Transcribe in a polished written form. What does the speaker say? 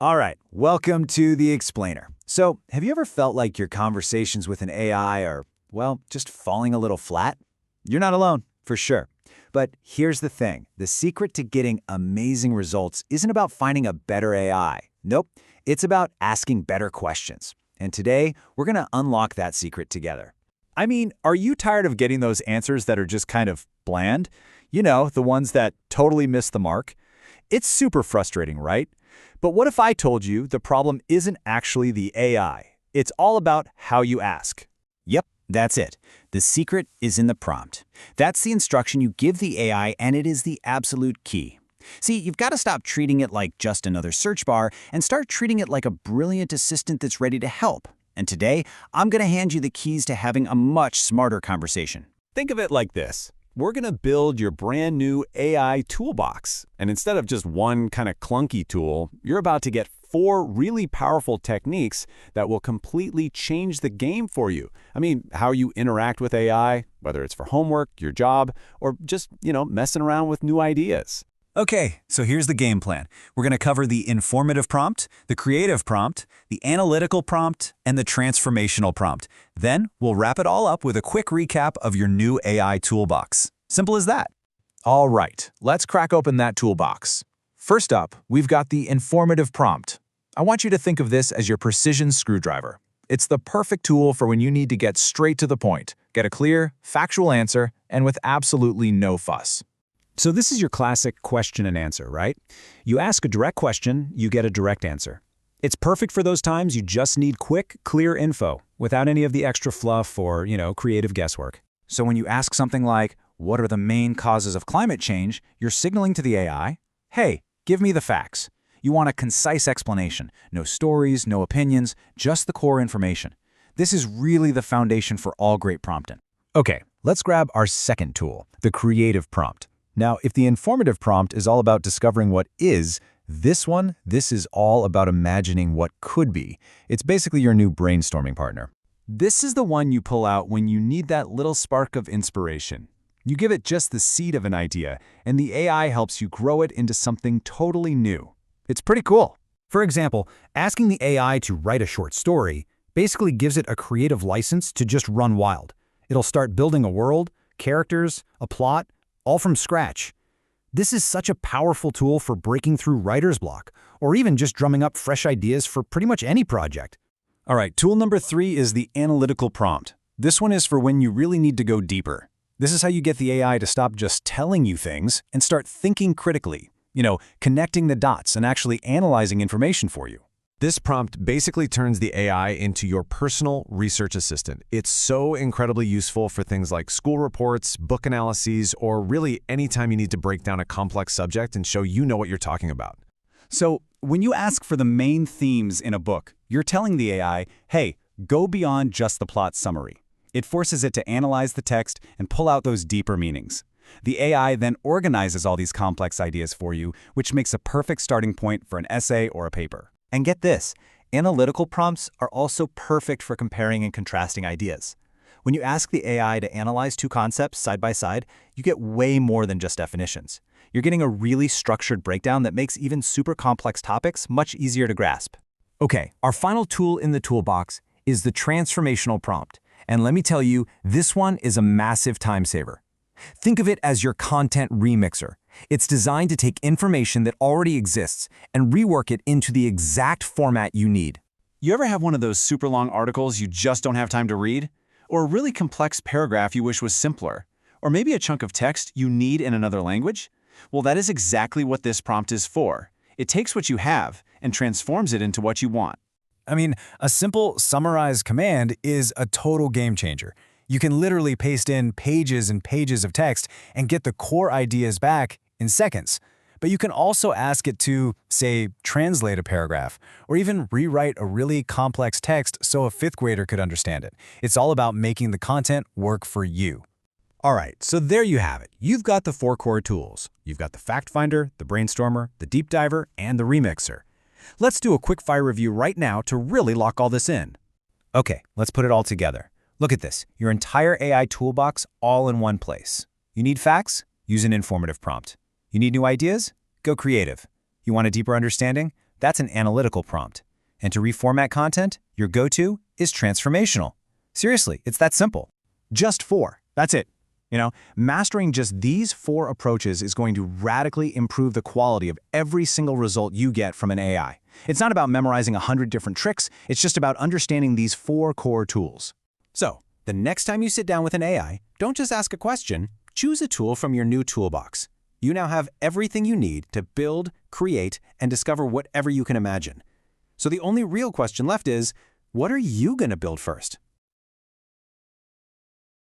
All right, welcome to The Explainer. So, have you ever felt like your conversations with an AI are, well, just falling a little flat? You're not alone, for sure. But here's the thing. The secret to getting amazing results isn't about finding a better AI. Nope, it's about asking better questions. And today, we're going to unlock that secret together. I mean, are you tired of getting those answers that are just kind of bland? You know, the ones that totally miss the mark? It's super frustrating, right? But what if I told you the problem isn't actually the AI? It's all about how you ask. Yep, that's it. The secret is in the prompt. That's the instruction you give the AI, and it is the absolute key. See, you've got to stop treating it like just another search bar and start treating it like a brilliant assistant that's ready to help. And today, I'm going to hand you the keys to having a much smarter conversation. Think of it like this. We're going to build your brand new AI toolbox. And instead of just one kind of clunky tool, you're about to get 4 really powerful techniques that will completely change the game for you. I mean, how you interact with AI, whether it's for homework, your job, or just, messing around with new ideas. Okay, so here's the game plan. We're going to cover the informative prompt, the creative prompt, the analytical prompt, and the transformational prompt. Then we'll wrap it all up with a quick recap of your new AI toolbox. Simple as that. All right, let's crack open that toolbox. First up, we've got the informative prompt. I want you to think of this as your precision screwdriver. It's the perfect tool for when you need to get straight to the point, get a clear, factual answer, and with absolutely no fuss. So this is your classic question and answer, right? You ask a direct question, you get a direct answer. It's perfect for those times you just need quick, clear info without any of the extra fluff or, creative guesswork. So when you ask something like, what are the main causes of climate change, you're signaling to the AI, hey, give me the facts. You want a concise explanation. No stories, no opinions, just the core information. This is really the foundation for all great prompting. Okay, let's grab our second tool, the creative prompt. Now, if the informative prompt is all about discovering what is, this is all about imagining what could be. It's basically your new brainstorming partner. This is the one you pull out when you need that little spark of inspiration. You give it just the seed of an idea, and the AI helps you grow it into something totally new. It's pretty cool. For example, asking the AI to write a short story basically gives it a creative license to just run wild. It'll start building a world, characters, a plot, all from scratch. This is such a powerful tool for breaking through writer's block, or even just drumming up fresh ideas for pretty much any project. All right, tool number 3 is the analytical prompt. This one is for when you really need to go deeper. This is how you get the AI to stop just telling you things and start thinking critically, connecting the dots and actually analyzing information for you. This prompt basically turns the AI into your personal research assistant. It's so incredibly useful for things like school reports, book analyses, or really anytime you need to break down a complex subject and show you know what you're talking about. So when you ask for the main themes in a book, you're telling the AI, hey, go beyond just the plot summary. It forces it to analyze the text and pull out those deeper meanings. The AI then organizes all these complex ideas for you, which makes a perfect starting point for an essay or a paper. And get this, analytical prompts are also perfect for comparing and contrasting ideas. When you ask the AI to analyze 2 concepts side by side, you get way more than just definitions. You're getting a really structured breakdown that makes even super complex topics much easier to grasp. Okay, our final tool in the toolbox is the transformational prompt. And let me tell you, this one is a massive time saver. Think of it as your content remixer. It's designed to take information that already exists and rework it into the exact format you need. You ever have one of those super long articles you just don't have time to read? Or a really complex paragraph you wish was simpler? Or maybe a chunk of text you need in another language? Well, that is exactly what this prompt is for. It takes what you have and transforms it into what you want. I mean, a simple summarize command is a total game changer. You can literally paste in pages and pages of text and get the core ideas back in seconds. But you can also ask it to, say, translate a paragraph, or even rewrite a really complex text so a 5th grader could understand it. It's all about making the content work for you. All right, so there you have it. You've got the 4 core tools. You've got the fact finder, the brainstormer, the deep diver, and the remixer. Let's do a quick fire review right now to really lock all this in. Okay, let's put it all together. Look at this, your entire AI toolbox all in one place. You need facts? Use an informative prompt. You need new ideas? Go creative. You want a deeper understanding? That's an analytical prompt. And to reformat content, your go-to is transformational. Seriously, it's that simple. Just 4. That's it. Mastering just these 4 approaches is going to radically improve the quality of every single result you get from an AI. It's not about memorizing 100 different tricks, it's just about understanding these 4 core tools. So, the next time you sit down with an AI, don't just ask a question, choose a tool from your new toolbox. You now have everything you need to build, create, and discover whatever you can imagine. So the only real question left is, what are you going to build first?